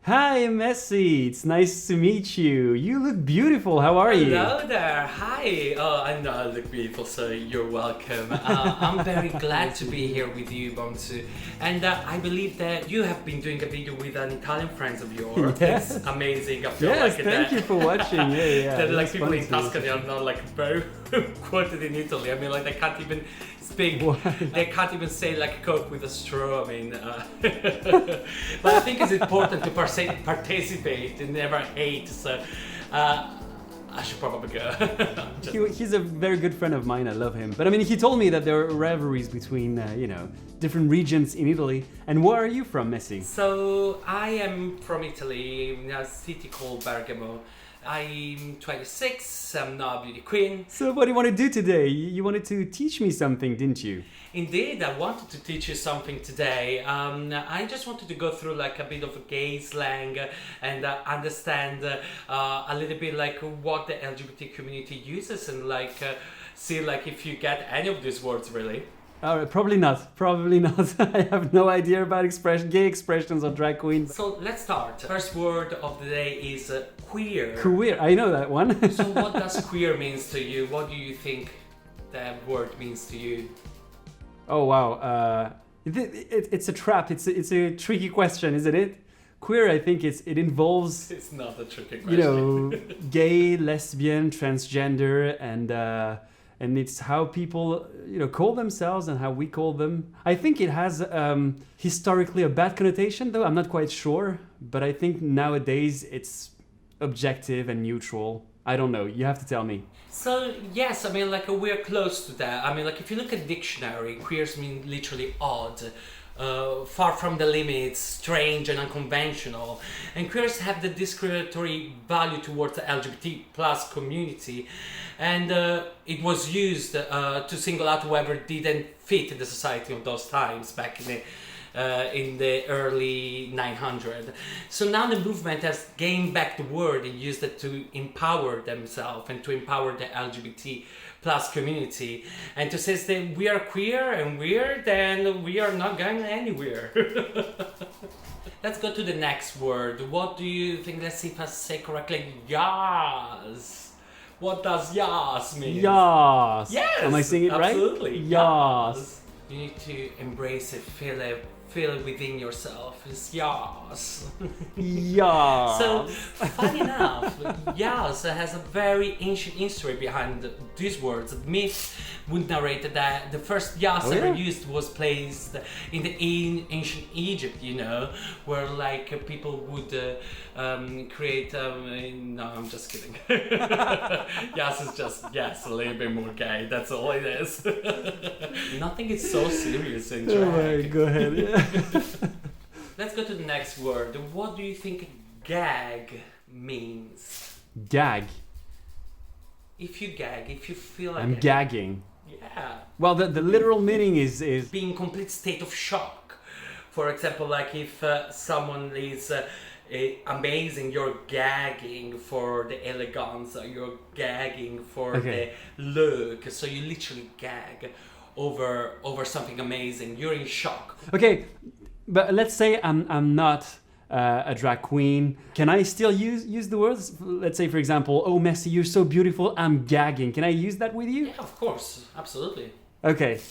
Hi, Messi. It's nice to meet you. You look beautiful. How are you? Hello there. Hi. Oh, I know I look beautiful, so you're welcome. I'm very glad to be here with you, Bong. And I believe that you have been doing a video with an Italian friend of yours. Yes. It's amazing. I feel Yes, like thank you for watching. Yeah. that like It's people fun in to- Tuscany are not like very quoted in Italy. I mean, like they can't even speak. Why? They can't even say like Coke with a straw. I mean, but I think it's important to participate and never hate. So I should probably go. He's a very good friend of mine. I love him. But I mean, he told me that there are rivalries between, different regions in Italy. And where are you from, Messi? So I am from Italy, in a city called Bergamo. I'm 26. I'm not a beauty queen. So what do you want to do today? You wanted to teach me something, didn't you? Indeed, I wanted to teach you something today. I just wanted to go through like a bit of a gay slang and understand a little bit like what the LGBT community uses and like see like if you get any of these words really. Probably not. Probably not. I have no idea about gay expressions or drag queens. So let's start. First word of the day is queer. Queer. I know that one. So what does queer means to you? What do you think that word means to you? Oh wow. It's a trap. It's a tricky question, isn't it? Queer, I think it involves It's not a tricky question. gay, lesbian, transgender, and it's how people call themselves and how we call them. I think it has historically a bad connotation, though I'm not quite sure. But I think nowadays it's objective and neutral. I don't know. You have to tell me. So yes, I mean like we're close to that. I mean like if you look at dictionary, queers mean literally odd. Far from the limits, strange and unconventional. And queers have the discriminatory value towards the LGBT plus community. And it was used to single out whoever didn't fit in the society of those times back in the early 900s. So now the movement has gained back the word and used it to empower themselves and to empower the LGBT plus community, and to say that we are queer and weird and we are not going anywhere. Let's go to the next word. What do you think? Let's see if I say correctly. Yaaas. What does Yaaas mean? Yaaas. Yes. Am I saying it right? Absolutely. Yaaas. You need to embrace it, feel it within yourself. It's Yaaas. Yaaas. So, funny enough, Yaaas has a very ancient history behind these words. Myth would narrate that the first Yaaas ever used was placed in the ancient Egypt, where like people would create. No, I'm just kidding. Yaaas is just a little bit more gay. That's all it is. Nothing is so serious in drag. Oh my, go ahead. Yeah. Let's go to the next word. What do you think gag means? Gag. If you gag, if you feel like I'm gagging. Yeah. Well, the literal meaning is Being in complete state of shock. For example, like if someone is amazing, you're gagging for the elegance, you're gagging for the look. So you literally gag over something amazing. You're in shock. Okay, but let's say I'm not a drag queen. Can I still use the words? Let's say, for example, oh Messi, you're so beautiful, I'm gagging. Can I use that with you? Yeah, of course, absolutely. Okay.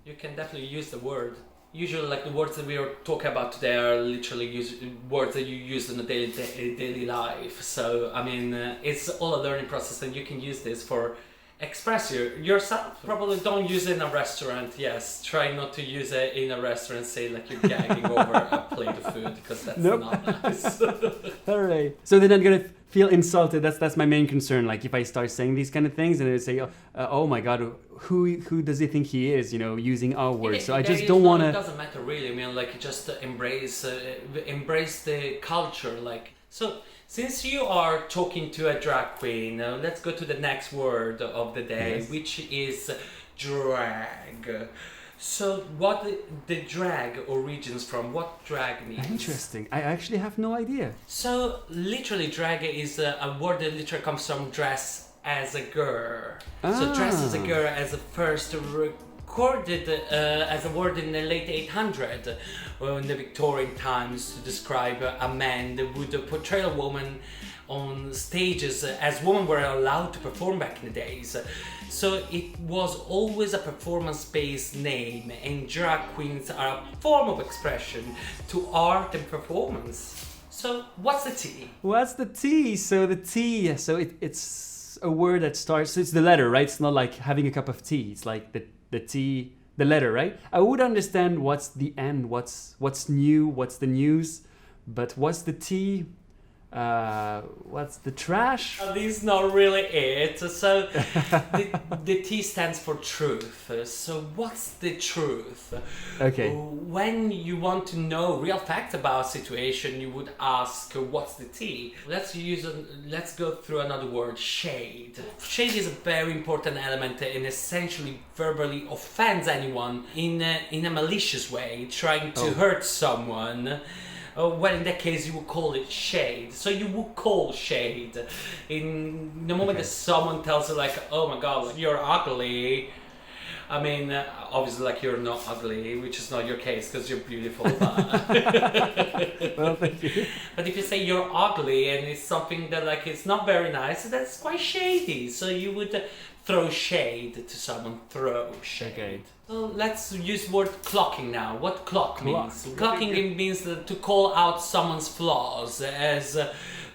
You can definitely use the word. Usually, like the words that we are talking about today are literally words that you use in a daily life. So, I mean, it's all a learning process, and you can use this for express yourself. Probably don't use it in a restaurant. Yes, try not to use it in a restaurant. Say like you're gagging over a plate of food because that's not nice. All right. So then I'm gonna feel insulted. That's my main concern. Like if I start saying these kind of things and they say, oh my God, who does he think he is? Using our words. So I just don't want to. It doesn't matter really. I mean, like just embrace the culture. Like so. Since you are talking to a drag queen, let's go to the next word of the day, which is drag. So what the drag origins from, what drag means? Interesting. I actually have no idea. So literally drag is a word that literally comes from dress as a girl. So dress as a girl as a first recorded as a word in the late 800s, in the Victorian times, to describe a man that would portray a woman on stages as women were allowed to perform back in the days. So it was always a performance-based name, and drag queens are a form of expression to art and performance. So what's the T? What's the T? So the T, so it's a word that starts, it's the letter, right? It's not like having a cup of tea. It's like the T, the letter, right? I would understand what's the end, what's new, what's the news, but what's the T? What's the trash? This is not really it. So the T stands for truth. So what's the truth? Okay. When you want to know real facts about a situation, you would ask, what's the T? Let's go through another word, shade. Shade is a very important element and essentially verbally offends anyone in a malicious way, trying to hurt someone. Well, in that case, you would call it shade. So you would call shade in the moment that someone tells you, like, "Oh my God, like, you're ugly." I mean, obviously, like, you're not ugly, which is not your case because you're beautiful. But Well, thank you. but if you say you're ugly and it's something that, like, it's not very nice, that's quite shady. So you would throw shade to someone. Throw shade. Okay. So let's use the word clocking now. What clock means? Clocking means to call out someone's flaws, as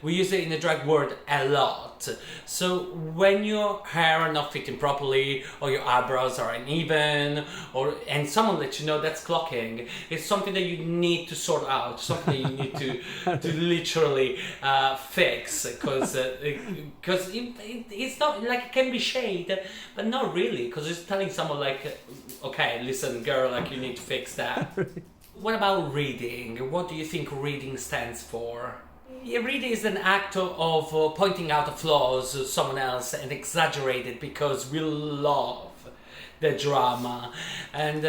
we use it in the drag word a lot. So when your hair are not fitting properly, or your eyebrows are uneven, and someone lets you know, that's clocking. It's something that you need to sort out, something that you need to literally fix, because it's not like, it can be shade, but not really, because it's telling someone, like, okay, listen, girl, like, you need to fix that. What about reading? What do you think reading stands for? Yeah, reading is an act of pointing out the flaws of someone else and exaggerate it because we love the drama. And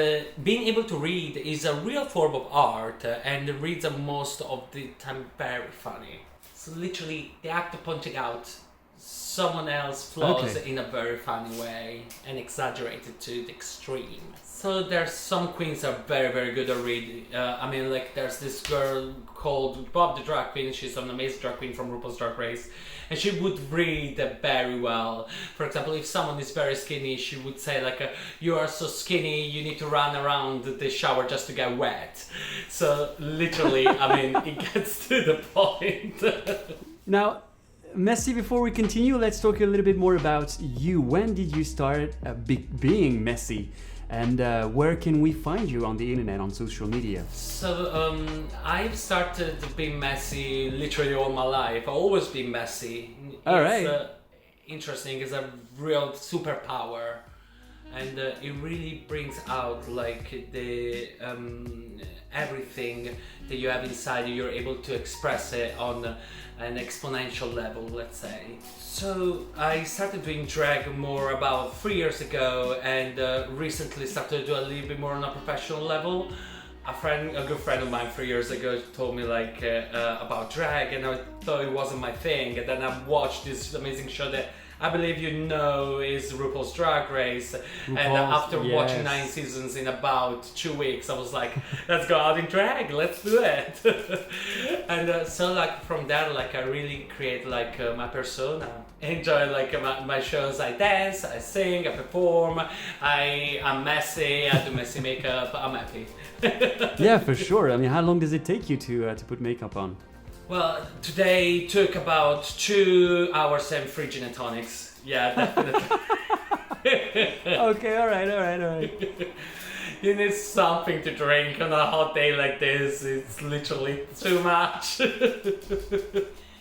being able to read is a real form of art, and the reads are most of the time very funny. So literally the act of pointing out someone else's flaws in a very funny way and exaggerate it to the extreme. So there's some queens are very, very good at reading. I mean, like, there's this girl called Bob the Drag Queen. She's an amazing drag queen from RuPaul's Drag Race, and she would read very well. For example, if someone is very skinny, she would say, like, you are so skinny, you need to run around the shower just to get wet. So literally, I mean, it gets to the point. Now, Messi, before we continue, let's talk a little bit more about you. When did you start being Messi? And where can we find you on the internet, on social media? So I've started being messy literally all my life. I've always been messy. All right. Interesting. It's a real superpower, and it really brings out, like, the everything that you have inside you. You're able to express it on an exponential level, let's say. So I started doing drag more about 3 years ago, and recently started to do a little bit more on a professional level. A good friend of mine 3 years ago told me, like, about drag, and I thought it wasn't my thing. And then I watched this amazing show that I believe you know is RuPaul's Drag Race. And after watching 9 seasons in about 2 weeks, I was like, let's go out in drag, let's do it. And so, like, from that, like, I really create, like, my persona. Enjoy, like, my shows. I dance, I sing, I perform, I'm messy, I do messy makeup, I'm happy. Yeah, for sure. I mean, how long does it take you to put makeup on? Well, today took about 2 hours and 3 gin and tonics. Yeah, definitely. Okay, all right. You need something to drink on a hot day like this. It's literally too much.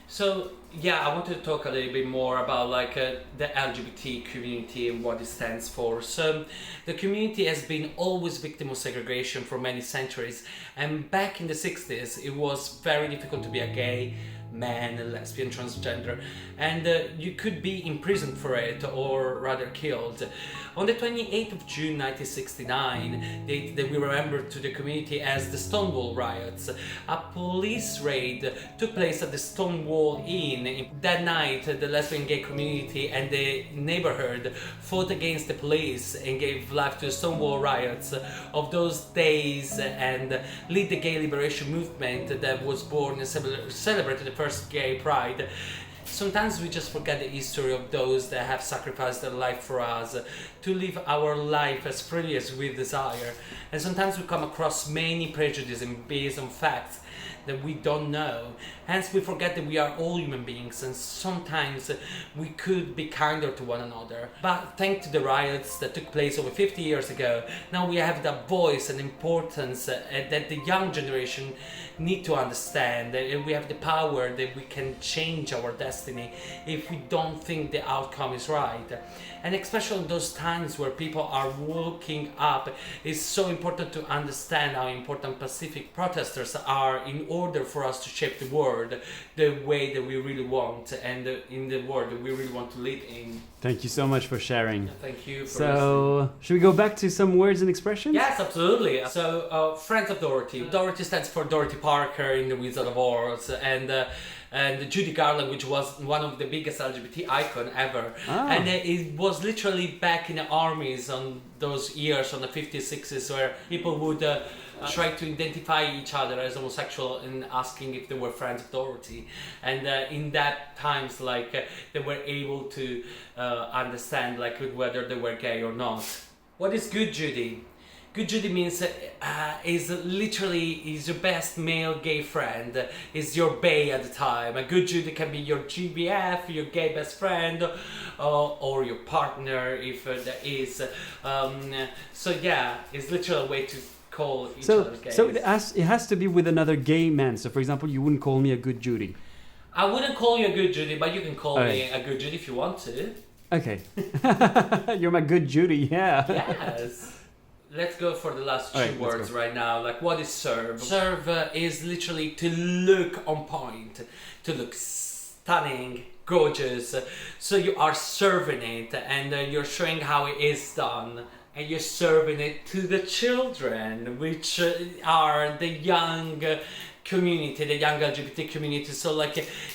So, yeah, I wanted to talk a little bit more about, like, the LGBT community and what it stands for. So, the community has been always victim of segregation for many centuries, and back in the 60s, it was very difficult to be a gay. man, lesbian, transgender, and you could be imprisoned for it or rather killed. On the 28th of June 1969, date that we remember to the community as the Stonewall riots, a police raid took place at the Stonewall Inn. That night, the lesbian gay community and the neighborhood fought against the police and gave life to the Stonewall riots of those days and lead the gay liberation movement that was born and celebrated the first gay pride. Sometimes we just forget the history of those that have sacrificed their life for us to live our life as freely as we desire. And sometimes we come across many prejudices based on facts that we don't know. Hence we forget that we are all human beings and sometimes we could be kinder to one another. But thanks to the riots that took place over 50 years ago, now we have that voice and importance that the young generation need to understand. We have the power that we can change our destiny if we don't think the outcome is right. And especially in those times where people are waking up, it's so important to understand how important Pacific protesters are in order for us to shape the world the way that we really want and in the world that we really want to live in. Thank you so much for sharing. Thank you for listening. Should we go back to some words and expressions? Yes, absolutely. So, friends of Dorothy. Dorothy stands for Dorothy Parker in The Wizard of Oz, and Judy Garland, which was one of the biggest LGBT icon ever. And it was literally back in the armies on those years, on the 50s, 60s, where people would try to identify each other as homosexual and asking if they were friends of Dorothy. And in that times, they were able to understand whether they were gay or not. What is good Judy? Good Judy means is your best male gay friend, is your bae at the time. A good Judy can be your GBF, your gay best friend, or your partner if there is. So yeah, it's literally a way to call each other gay. So it has to be with another gay man. So for example, you wouldn't call me a good Judy. I wouldn't call you a good Judy, but you can call me a good Judy if you want to. Okay. You're my good Judy, yeah. Yes. Let's go for the last two words right now. What is serve? Serve is literally to look on point, to look stunning, gorgeous. So you are serving it and you're showing how it is done. And you're serving it to the children, which are the young community, the young LGBT community. So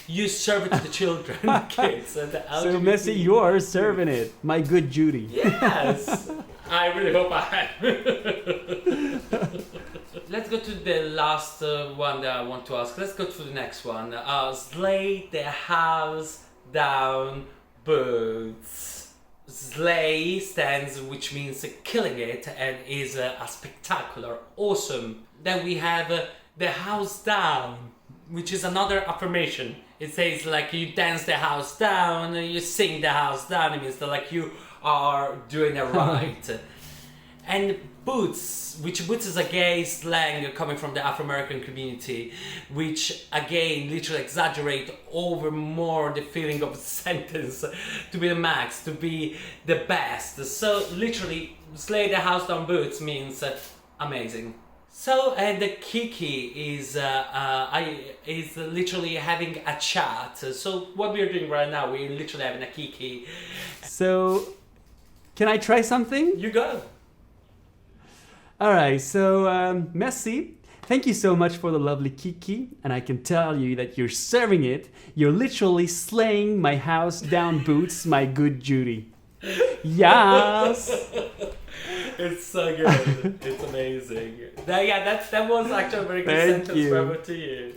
you serve it to the children, kids, and the LGBT. So Messi, you are serving it, my good Judy. Yes, I really hope I am. Let's go to the last one that I want to ask. Let's go to the next one. Slay the house down, boots. Slay stands, which means killing it, and is a spectacular, awesome. Then we have the house down, which is another affirmation. It says you dance the house down, you sing the house down. It means that you are doing it right. And boots, which boots is a gay slang coming from the Afro-American community, which again literally exaggerate over more the feeling of the sentence to be the max, to be the best. So literally, slay the house down boots means amazing. So and the Kiki is literally having a chat. So what we're doing right now, we're literally having a Kiki. So, can I try something? You go. All right, so Messi, thank you so much for the lovely Kiki, and I can tell you that you're serving it. You're literally slaying my house down boots, my good Judy. Yaaas! It's so good. It's amazing. That was actually a very good sentence forever to you.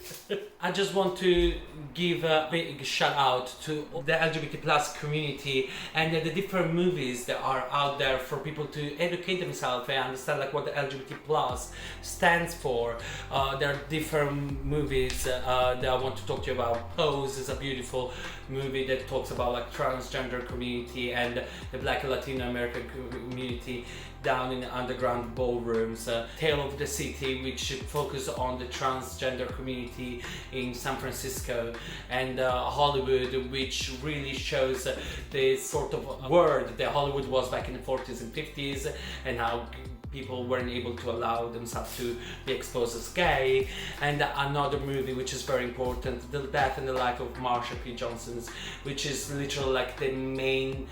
I just want to give a big shout out to the LGBT plus community and the different movies that are out there for people to educate themselves and understand what the LGBT plus stands for. There are different movies that I want to talk to you about. Pose is a beautiful movie that talks about transgender community and the Black and Latino American community down in the underground ballrooms. Tale of the City, which focus on the transgender community in San Francisco, and Hollywood, which really shows the sort of world that Hollywood was back in the 40s and 50s and how people weren't able to allow themselves to be exposed as gay. And another movie which is very important, The Death and the Life of Marsha P. Johnson, which is literally like the main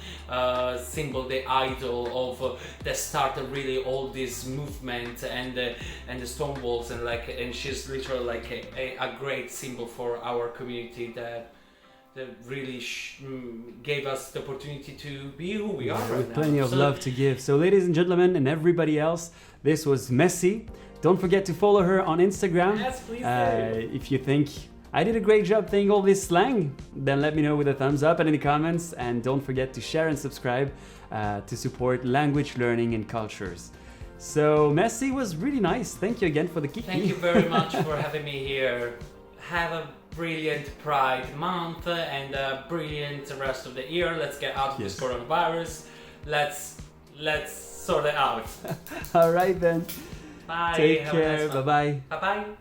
symbol, the idol of that started really all this movement and the Stonewalls, and she's literally like a great symbol for our community that really gave us the opportunity to be who we are right with now. plenty of love to give. So ladies and gentlemen and everybody else, this was Messy. Don't forget to follow her on Instagram. Yes, please do. If you think I did a great job saying all this slang, then let me know with a thumbs up and in the comments, and don't forget to share and subscribe to support language learning and cultures. So Messy was really nice. Thank you again for the Kiki. Thank you very much for having me here. Have a brilliant Pride Month and a brilliant rest of the year. Let's get out of this coronavirus. Let's sort it out. All right then. Bye. Take Have a care. nice one. Bye-bye. Bye-bye.